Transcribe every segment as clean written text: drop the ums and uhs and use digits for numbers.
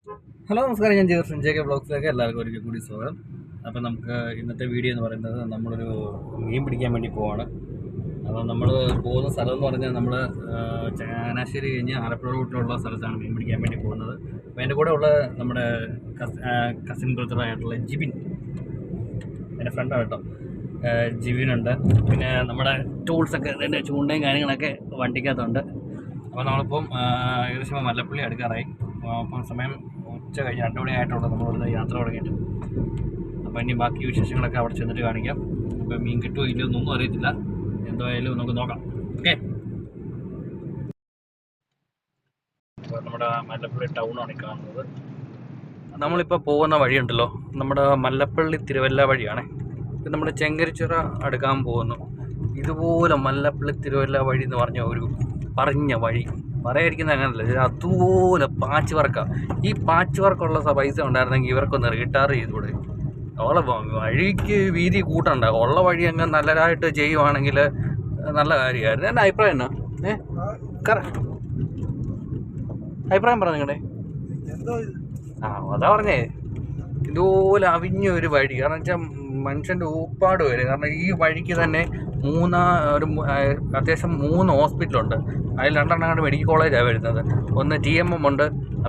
Hello നമസ്കാരം, ഞാൻ ജേർസൺ J ബ്ലോഗ്സിലേക്ക് എല്ലാവർക്കും ഒരിക്കൽ കൂടി സ്വാഗതം. അപ്പം നമുക്ക് ഇന്നത്തെ വീഡിയോ എന്ന് പറയുന്നത് നമ്മളൊരു മീൻ പിടിക്കാൻ വേണ്ടി പോവാണ്. അപ്പം നമ്മൾ പോകുന്ന സ്ഥലം എന്ന് പറഞ്ഞാൽ നമ്മൾ ചങ്ങനാശ്ശേരി കഴിഞ്ഞ് ആലപ്പുഴ റൂട്ടിലുള്ള സ്ഥലത്താണ് മീൻ പിടിക്കാൻ വേണ്ടി പോകുന്നത്. അപ്പോൾ എൻ്റെ കൂടെ ഉള്ള നമ്മുടെ കസിൻ ബ്രദറായിട്ടുള്ള ജിബിൻ, എൻ്റെ ഫ്രണ്ടാണ് കേട്ടോ. ജിബിനുണ്ട്. പിന്നെ നമ്മുടെ ടൂൾസൊക്കെ അതിൻ്റെ ചൂണ്ടയും കാര്യങ്ങളൊക്കെ വണ്ടിക്കകത്തുണ്ട്. അപ്പോൾ നമ്മളിപ്പം ഏകദേശം മല്ലപ്പള്ളി അടുക്കാറായി. അപ്പം സമയം ഉച്ച കഴിഞ്ഞ് 2 മണിയായിട്ടുള്ളൂ നമ്മളിവിടുന്ന് യാത്ര തുടങ്ങിയിട്ട്. അപ്പോൾ ഇനി ബാക്കി വിശേഷങ്ങളൊക്കെ അവിടെ ചെന്നിട്ട് കാണിക്കാം. അപ്പോൾ മീൻ കിട്ടുമോ ഇല്ലയോ എന്നൊന്നും അറിയത്തില്ല. എന്തായാലും നമുക്ക് നോക്കാം. ഓക്കെ. അപ്പോൾ നമ്മുടെ മല്ലപ്പള്ളി ടൗണാണ് ഈ കാണുന്നത്. നമ്മളിപ്പോൾ പോകുന്ന വഴിയുണ്ടല്ലോ, നമ്മുടെ മല്ലപ്പള്ളി തിരുവല്ല വഴിയാണ്. ഇത് നമ്മുടെ ചെങ്കരിച്ചിറ അടുക്കാൻ പോകുന്നു. ഇതുപോലെ മല്ലപ്പള്ളി തിരുവല്ല വഴി എന്ന് പറഞ്ഞ ഒരു പറഞ്ഞ വഴി പറയാതിരിക്കുന്നത് അങ്ങനല്ല, അതുപോലെ പാച്ച് വർക്കാണ്. ഈ പാച്ച് വർക്കുള്ള പൈസ ഉണ്ടായിരുന്നെങ്കിൽ ഇവർക്കൊന്ന് റിട്ടയർ ചെയ്തുകൂടെ? ഉള്ള വഴിക്ക് വീതി കൂട്ടണ്ട, ഉള്ള വഴി അങ്ങ് നല്ലതായിട്ട് ചെയ്യുവാണെങ്കിൽ നല്ല കാര്യമായിരുന്നു. എൻ്റെ അഭിപ്രായം എന്നാ? അഭിപ്രായം പറഞ്ഞു നിങ്ങളുടെ. അതാ പറഞ്ഞേ, ഇതുപോലെ അവിഞ്ഞ ഒരു വഴി. കാരണം വെച്ചാൽ മനുഷ്യൻ്റെ ഊപ്പാട് വരും. കാരണം ഈ വഴിക്ക് തന്നെ അത്യാവശ്യം 3 ഹോസ്പിറ്റലുണ്ട്. അതിൽ 2 മെഡിക്കൽ കോളേജാണ് വരുന്നത്. ഒന്ന് TMM ഉണ്ട്,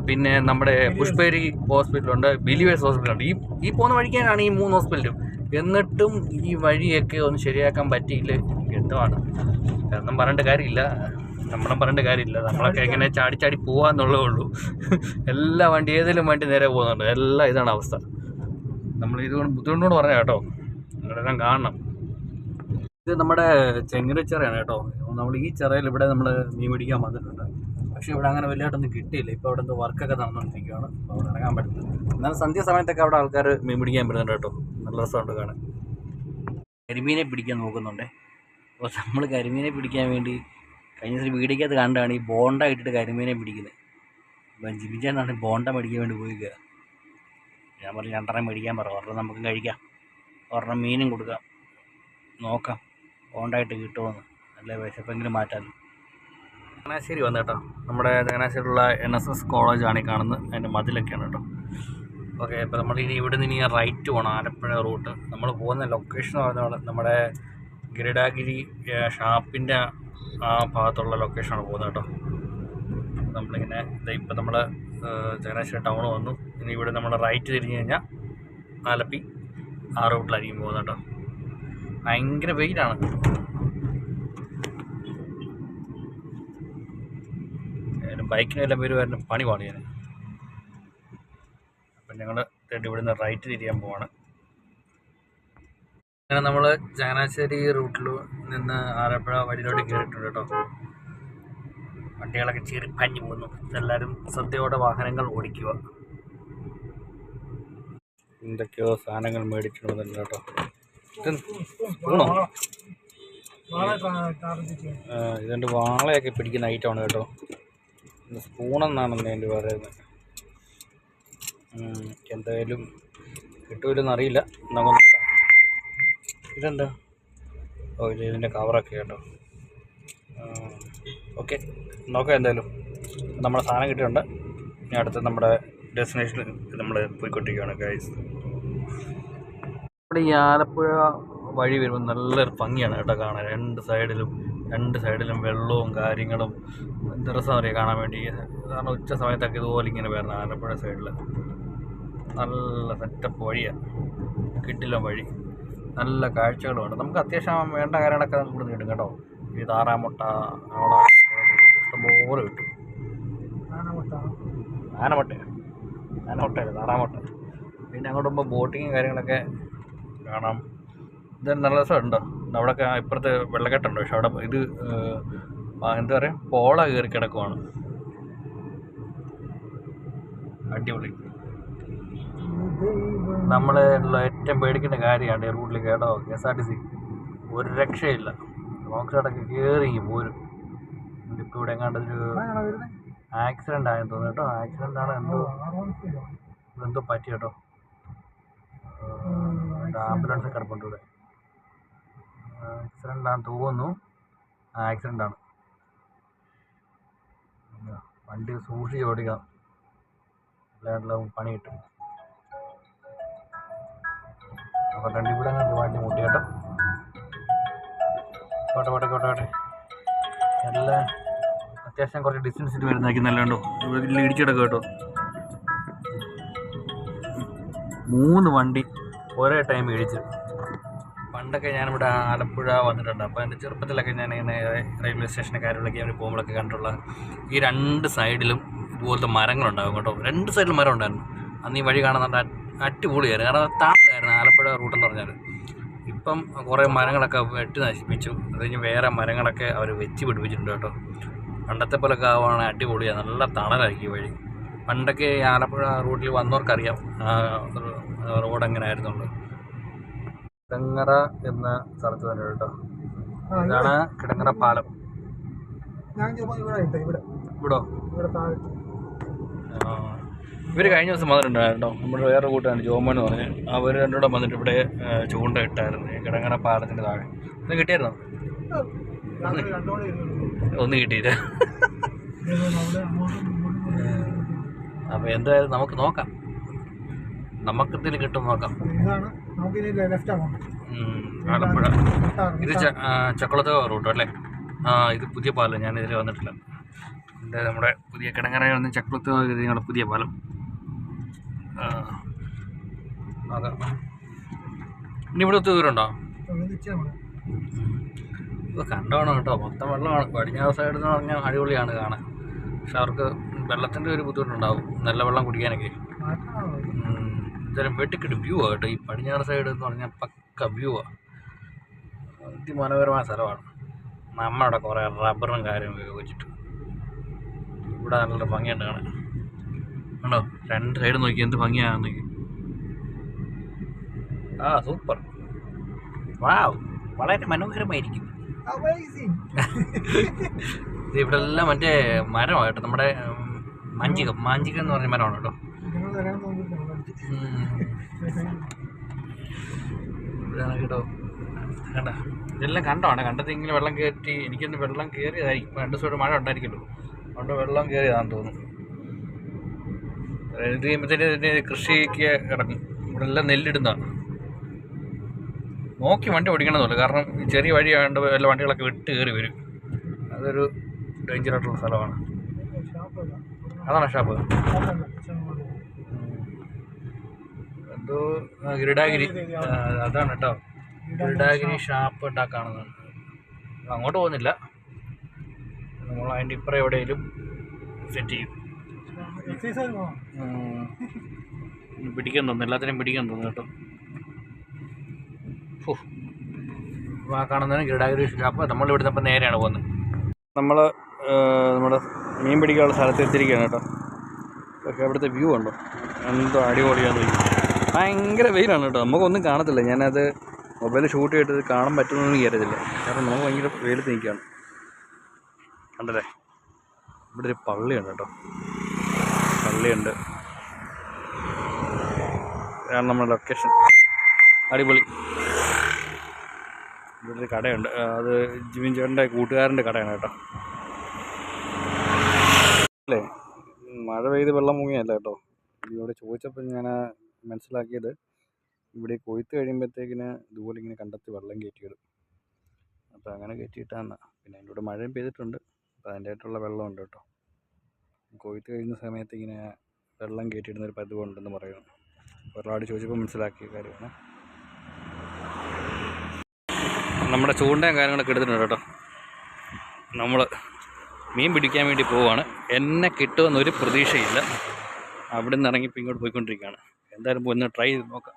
പിന്നെ നമ്മുടെ പുഷ്പേരി ഹോസ്പിറ്റലുണ്ട്, ബിലിവേഴ്സ് ഹോസ്പിറ്റലുണ്ട്. ഈ പോകുന്ന വഴിക്കാനാണ് ഈ 3 ഹോസ്പിറ്റലും. എന്നിട്ടും ഈ വഴിയൊക്കെ ഒന്ന് ശരിയാക്കാൻ പറ്റിയില്ല. എന്തുവാണ് എന്നും പറഞ്ഞിട്ട് കാര്യമില്ല, നമ്മളും പറഞ്ഞിട്ട് കാര്യമില്ല. നമ്മളൊക്കെ എങ്ങനെ ചാടി പോകാന്നുള്ളതേ ഉള്ളൂ. എല്ലാ വണ്ടി ഏതെങ്കിലും വണ്ടി നേരെ പോകുന്നുണ്ട്. എല്ലാം ഇതാണ് അവസ്ഥ. നമ്മൾ ഇതുകൊണ്ട് ബുദ്ധിമുട്ടോട് പറഞ്ഞ കേട്ടോ, നിങ്ങളെല്ലാം കാണണം. ഇത് നമ്മുടെ ചെങ്ങരച്ചിറയാണ് കേട്ടോ. നമ്മൾ ഈ ചിറയിൽ ഇവിടെ നമ്മൾ മീൻ പിടിക്കാൻ വന്നിട്ടുണ്ട്. പക്ഷേ ഇവിടെ അങ്ങനെ വലിയതായിട്ടൊന്നും കിട്ടിയില്ല. ഇപ്പോൾ അവിടെ എന്തോ വർക്കൊക്കെ നടന്നുകൊണ്ടിരിക്കുകയാണ്. അപ്പോൾ അവിടെ ഇറങ്ങാൻ പറ്റില്ല. എന്നാൽ സന്ധ്യ സമയത്തൊക്കെ അവിടെ ആൾക്കാർ മീൻ പിടിക്കാൻ വരുന്നുണ്ട് കേട്ടോ. നല്ല രസമുണ്ട് കാണാൻ. കരിമീനെ പിടിക്കാൻ നോക്കുന്നുണ്ടേ. അപ്പോൾ നമ്മൾ കരിമീനെ പിടിക്കാൻ വേണ്ടി കഴിഞ്ഞ ദിവസം വീടിക്കകത്ത് കണ്ടാണ് ഈ ബോണ്ട ഇട്ടിട്ട് കരിമീനെ പിടിക്കുന്നത്. അപ്പം ജിബിച്ചാനാണ് ബോണ്ട മേടിക്കാൻ വേണ്ടി പോയിക്കുക. ഞാൻ പറഞ്ഞു 2 മേടിക്കാൻ പറ, ഒരെണ്ണം നമുക്ക് കഴിക്കാം, ഒരെണ്ണം മീനും കൊടുക്കാം, നോക്കാം ബോണ്ടായിട്ട് കിട്ടുമെന്ന്. നല്ല വിശപ്പെങ്കിലും മാറ്റാമല്ലോ. ചങ്ങനാശ്ശേരി വന്നു കേട്ടോ. നമ്മുടെ ചങ്ങനാശ്ശേരിയിലുള്ള NSS കോളേജാണ് ഈ കാണുന്നത്. അതിൻ്റെ മതിലൊക്കെയാണ് കേട്ടോ. ഓക്കെ. അപ്പോൾ നമ്മൾ ഇവിടെ നിന്ന് റൈറ്റ് പോകണം, ആലപ്പുഴ റൂട്ട്. നമ്മൾ പോകുന്ന ലൊക്കേഷൻ എന്ന് പറഞ്ഞാൽ നമ്മുടെ ഗരുഡാഗിരി ഷാപ്പിൻ്റെ ആ ഭാഗത്തുള്ള ലൊക്കേഷനാണ് പോകുന്നത് കേട്ടോ. നമ്മളിങ്ങനെ ഇപ്പം നമ്മൾ ചങ്ങനാശ്ശേരി ടൗൺ വന്നു. ഇനി ഇവിടെ നമ്മൾ റൈറ്റ് തിരിഞ്ഞ് കഴിഞ്ഞാൽ ആലപ്പി ആ റൂട്ടിലായിരിക്കും പോകുന്നത് കേട്ടോ. ഭയങ്കര വെയിലാണ്. ബൈക്കിന് വല്ല പേര് വരുന്ന പണി പാടി ഞാൻ. അപ്പം ഞങ്ങൾ ഇവിടുന്ന് റൈറ്റ് തിരിയാൻ പോവാണ്. അങ്ങനെ നമ്മൾ ചങ്ങനാശ്ശേരി റൂട്ടിൽ നിന്ന് ആലപ്പുഴ വഴിയിലോട്ട് കയറിയിട്ടുണ്ട് കേട്ടോ. വണ്ടികളൊക്കെ ചെറിപ്പഞ്ഞു പോകുന്നു. എല്ലാവരും ശ്രദ്ധയോടെ വാഹനങ്ങൾ ഓടിക്കുക. എന്തൊക്കെയോ സാധനങ്ങൾ മേടിക്കണമെന്നില്ല കേട്ടോ. സ്പൂണോ? ഇതെൻ്റെ വാളയൊക്കെ പിടിക്കുന്ന ഐറ്റമാണ് കേട്ടോ. സ്പൂണെന്നാണെന്ന് എൻ്റെ പറയുന്നത്. എന്തായാലും കിട്ടുമല്ലെന്ന് അറിയില്ല. നമുക്ക് ഇതെന്താ? ഇതിൻ്റെ കവറൊക്കെ കേട്ടോ. ഓക്കെ, നോക്കാം. എന്തായാലും നമ്മുടെ സാധനം കിട്ടിയിട്ടുണ്ട്. ഇനി അടുത്ത് നമ്മുടെ ഡെസ്റ്റിനേഷനിൽ നമ്മൾ പോയിക്കൊണ്ടിരിക്കുകയാണ് ഗൈസ്. നമ്മുടെ ഈ ആലപ്പുഴ വഴി വരുമ്പോൾ നല്ലൊരു ഭംഗിയാണ് കേട്ടോ കാണാൻ. രണ്ട് സൈഡിലും വെള്ളവും കാര്യങ്ങളും. എന്ത് രസം അറിയാം കാണാൻ വേണ്ടി. കാരണം ഉച്ച സമയത്തൊക്കെ ഇതുപോലെ ഇങ്ങനെ വരണം. ആലപ്പുഴ സൈഡിൽ നല്ല സെറ്റപ്പ് വഴിയാണ്, കിട്ടില്ല വഴി. നല്ല കാഴ്ചകളുമുണ്ട്. നമുക്ക് അത്യാവശ്യം വേണ്ട കാര്യങ്ങളൊക്കെ നമുക്ക് ഇവിടുന്ന് കിട്ടും കേട്ടോ. ഈ താറാമുട്ട അവിടെ ഇഷ്ടംപോലെ കിട്ടും. ആനമുട്ടയല്ല, താറാമുട്ട. പിന്നെ അങ്ങോട്ട് പോകുമ്പോൾ ബോട്ടിങ്ങും കാര്യങ്ങളൊക്കെ കാണാം. ഇത് നല്ല രസമുണ്ടോ അവിടെയൊക്കെ. ഇപ്പുറത്ത് വെള്ളക്കെട്ടുണ്ട്, പക്ഷെ അവിടെ ഇത് എന്താ പറയുക, പോള കയറി കിടക്കുവാണ്. അടിപൊളി. നമ്മൾ ഏറ്റവും പേടിക്കേണ്ട കാര്യമാണ് ഈ റൂട്ടിൽ കേട്ടോ. KSRTC ഒരു രക്ഷയില്ല. റോങ് സൈഡൊക്കെ കയറി പോരും. ഇപ്പോൾ ഇവിടെ എങ്ങാണ്ടൊരു ആക്സിഡൻ്റ് ആയെന്ന് തോന്നുന്നു കേട്ടോ. ആക്സിഡൻ്റാണ്, എന്തോ പറ്റി കേട്ടോ. ആംബുലൻസ് കിടപ്പുണ്ട് ഇവിടെ. ആക്സിഡൻ്റാണെന്ന് തോന്നുന്നു. ആക്സിഡൻ്റാണ്. വണ്ടി സൂക്ഷിച്ച് ഓടിക്കണം. എല്ലാവരും പണി കിട്ടും. അപ്പോൾ ഇവിടെ വണ്ടി മുട്ടി കേട്ടോ. കോട്ടെ എല്ലാം അത്യാവശ്യം കുറച്ച് ഡിസ്റ്റൻസ് ഇട്ട് വരുന്നതാക്കി നല്ലതുണ്ടോ. ഇതിൽ ഇടിച്ചിടക്ക് കേട്ടോ. 3 വണ്ടി ഒരേ ടൈം ഇടിച്ചു. പണ്ടൊക്കെ ഞാനിവിടെ ആലപ്പുഴ വന്നിട്ടുണ്ട്. അപ്പോൾ എൻ്റെ ചെറുപ്പത്തിലൊക്കെ ഞാനിങ്ങനെ റെയിൽവേ സ്റ്റേഷൻ്റെ കാര്യങ്ങളൊക്കെ അവർ പോകുമ്പോഴൊക്കെ കണ്ടിട്ടുള്ള ഈ 2 സൈഡിലും ഇതുപോലത്തെ മരങ്ങളുണ്ടാകും കേട്ടോ. 2 സൈഡിലും മരം ഉണ്ടായിരുന്നു. അന്ന് ഈ വഴി കാണുന്നുണ്ട് അടിപൊളിയായിരുന്നു. കാരണം താഴെയായിരുന്നു ആലപ്പുഴ റൂട്ടെന്ന് പറഞ്ഞാൽ. ഇപ്പം കുറേ മരങ്ങളൊക്കെ വെട്ടി നശിപ്പിച്ചു. അത് കഴിഞ്ഞ് വേറെ മരങ്ങളൊക്കെ അവർ വെച്ച് പിടിപ്പിച്ചിട്ടുണ്ട് കേട്ടോ. പണ്ടത്തെ പോലൊക്കെ ആവുകയാണെങ്കിൽ അടിപൊളിയാണ്. നല്ല തണലായിരിക്കും ഈ വഴി. പണ്ടൊക്കെ ഈ ആലപ്പുഴ റൂട്ടിൽ വന്നവർക്കറിയാം റോഡ് എങ്ങനെ ആയിരുന്നുള്ളൂ. കിടങ്ങറ എന്ന സ്ഥലത്ത് തന്നെ കേട്ടോ. ഇതാണ് കിടങ്ങറ പാലം. ഇവിടോ ഇവർ കഴിഞ്ഞ ദിവസം വന്നിട്ടുണ്ടായിരുന്നോ. നമ്മുടെ വേറെ കൂട്ടാണ് ജോമോൻ എന്ന് പറഞ്ഞ്. അവർ രണ്ടുകൂടെ വന്നിട്ട് ഇവിടെ ചൂണ്ട ഇട്ടായിരുന്നു കിടങ്ങറ പാലത്തിൻ്റെ താഴെ. ഒന്ന് കിട്ടിയായിരുന്നോ? ഒന്നും കിട്ടിയില്ല. അപ്പോൾ എന്തായാലും നമുക്ക് നോക്കാം, നമുക്കെന്തെങ്കിലും കിട്ടും നോക്കാം. ആലപ്പുഴ ഇത് ചക്കുളത്തെ റൂട്ടോ അല്ലേ? ഇത് പുതിയ പാലം, ഞാനിതിൽ വന്നിട്ടില്ല. എന്തായാലും നമ്മുടെ പുതിയ കിടങ്ങറയിൽ വന്ന് ചക്കുളത്ത് ഞങ്ങളുടെ പുതിയ പാലം നോക്കാം. ഇനി ഇവിടെ ഒത്തിരി ദൂരമുണ്ടോ? ഇത് കണ്ടോണം കേട്ടോ. മൊത്തം വെള്ളമാണ്. പടിഞ്ഞാറ് സൈഡിൽ നിന്ന് പറഞ്ഞാൽ അടിപൊളിയാണ് കാണാൻ. പക്ഷെ അവർക്ക് വെള്ളത്തിൻ്റെ ഒരു ബുദ്ധിമുട്ടുണ്ടാവും, നല്ല വെള്ളം കുടിക്കാനൊക്കെ. എന്തായാലും വെട്ടിക്കിട്ട് വ്യൂ ആണ് കേട്ടോ. ഈ പടിഞ്ഞാറ് സൈഡ് എന്ന് പറഞ്ഞാൽ പക്ക വ്യൂ ആണ്. അതിമനോഹരമായ സ്ഥലമാണ്. നമ്മുടെ കുറേ റബ്ബറും കാര്യങ്ങളൊക്കെ വെച്ചിട്ട് ഇവിടെ നല്ല ഭംഗിയുണ്ട് കാണാൻ. കണ്ടോ 2 സൈഡ് നോക്കി എന്ത് ഭംഗിയാണെന്ന് നോക്കി. സൂപ്പർ, വാവ്, വളരെ മനോഹരമായിരിക്കും. ഇവിടെ എല്ലാം മറ്റേ മരമാണ് കേട്ടോ. നമ്മുടെ മാഞ്ചികം എന്ന് പറഞ്ഞ മരമാണ് കേട്ടോ. ഇവിടെയാണ് കേട്ടോ. കണ്ട ഇതെല്ലാം കണ്ടോണ്ട് കണ്ടതെങ്കിലും വെള്ളം കയറ്റി. എനിക്കൊന്ന് വെള്ളം കയറിയതായിരിക്കും. 2 ദിവസം മഴ ഉണ്ടായിരിക്കുമല്ലോ, അതുകൊണ്ട് വെള്ളം കയറിയതാണെന്ന് തോന്നുന്നു. ഇത് കഴിയുമ്പോഴത്തേന് കൃഷിക്ക് കിടക്കും. ഇവിടെ എല്ലാം നെല്ലിടുന്നതാണ്. നോക്കി വണ്ടി ഓടിക്കണമെന്നുള്ളൂ. കാരണം ഈ ചെറിയ വഴിയായതുകൊണ്ട് എല്ലാ വണ്ടികളൊക്കെ വിട്ട് കയറി വരും. അതൊരു ഡേഞ്ചറായിട്ടുള്ള സ്ഥലമാണ്. അതാണ് ഷാപ്പ്. എന്തോ ഗിരിഡാഗിരി, അതാണ് കേട്ടോ. ഗിരിഡാഗിരി ഷാപ്പ് ഉണ്ടാക്കാണെന്ന്. അങ്ങോട്ട് പോകുന്നില്ല, നമ്മൾ അതിൻ്റെ ഇപ്പുറം എവിടെയെങ്കിലും സെറ്റ് ചെയ്യും. പിടിക്കാൻ തോന്നുന്നു, എല്ലാത്തിനും പിടിക്കാൻ തോന്നുന്നു കേട്ടോ. ആ കാണുന്നതിന് ഗിരിഡാഗിരി ഷാപ്പ്. നമ്മളിവിടുന്ന് ഇപ്പം നേരെയാണ് പോകുന്നത്. നമ്മൾ നമ്മുടെ മീൻ പിടിക്കാനുള്ള സ്ഥലത്ത് എത്തിയിരിക്കുകയാണ് കേട്ടോ. പക്ഷേ അവിടുത്തെ വ്യൂ ഉണ്ടോ, എന്തോ അടിപൊളിയാന്ന്. ഭയങ്കര വെയിലാണ് കേട്ടോ. നമുക്കൊന്നും കാണത്തില്ല. ഞാനത് മൊബൈൽ ഷൂട്ട് ചെയ്തിട്ട് കാണാൻ പറ്റുന്നൊന്നും കയറിയതില്ല. കാരണം നമുക്ക് ഭയങ്കര വെയിലത്ത് നിൽക്കുകയാണ്. കണ്ടല്ലേ, ഇവിടെ ഒരു പള്ളിയുണ്ട് കേട്ടോ. പള്ളിയുണ്ട്. ഇതാണ് നമ്മുടെ ലൊക്കേഷൻ. അടിപൊളി. ഇവിടെ ഒരു കടയുണ്ട്. അത് ജിമിൻ ചേട്ടൻ്റെ കൂട്ടുകാരൻ്റെ കടയാണ് കേട്ടോ. അല്ലേ, മഴ പെയ്ത് വെള്ളം മുങ്ങിയല്ല കേട്ടോ. ഇവിടെ ചോദിച്ചപ്പോൾ ഞാൻ മനസ്സിലാക്കിയത് ഇവിടെ കൊയ്ത്ത് കഴിയുമ്പോഴത്തേക്കിന് ഇതുപോലെ ഇങ്ങനെ കണ്ടെത്തി വെള്ളം കയറ്റിയിടും. അപ്പോൾ അങ്ങനെ കയറ്റിയിട്ടാണ്. പിന്നെ അതിൻ്റെ കൂടെ മഴയും പെയ്തിട്ടുണ്ട്. അപ്പോൾ അതിൻ്റെ ആയിട്ടുള്ള വെള്ളമുണ്ട് കേട്ടോ. കൊയ്ത്ത് കഴിയുന്ന സമയത്ത് ഇങ്ങനെ വെള്ളം കയറ്റിയിടുന്നൊരു പതിവുണ്ടെന്ന് പറയുന്നു. ഒരുപാട് ചോദിച്ചപ്പോൾ മനസ്സിലാക്കിയ കാര്യമാണ്. നമ്മുടെ ചൂണ്ടയും കാര്യങ്ങളൊക്കെ എടുത്തിട്ടുണ്ട് കേട്ടോ. നമ്മൾ മീൻ പിടിക്കാൻ വേണ്ടി പോവുകയാണ്. എന്നെ കിട്ടുമെന്നൊരു പ്രതീക്ഷയില്ല. അവിടെ നിന്ന് ഇറങ്ങിപ്പോൾ ഇങ്ങോട്ട് പോയിക്കൊണ്ടിരിക്കുകയാണ്. എന്തായാലും ഒന്ന് ട്രൈ ചെയ്ത് നോക്കാം.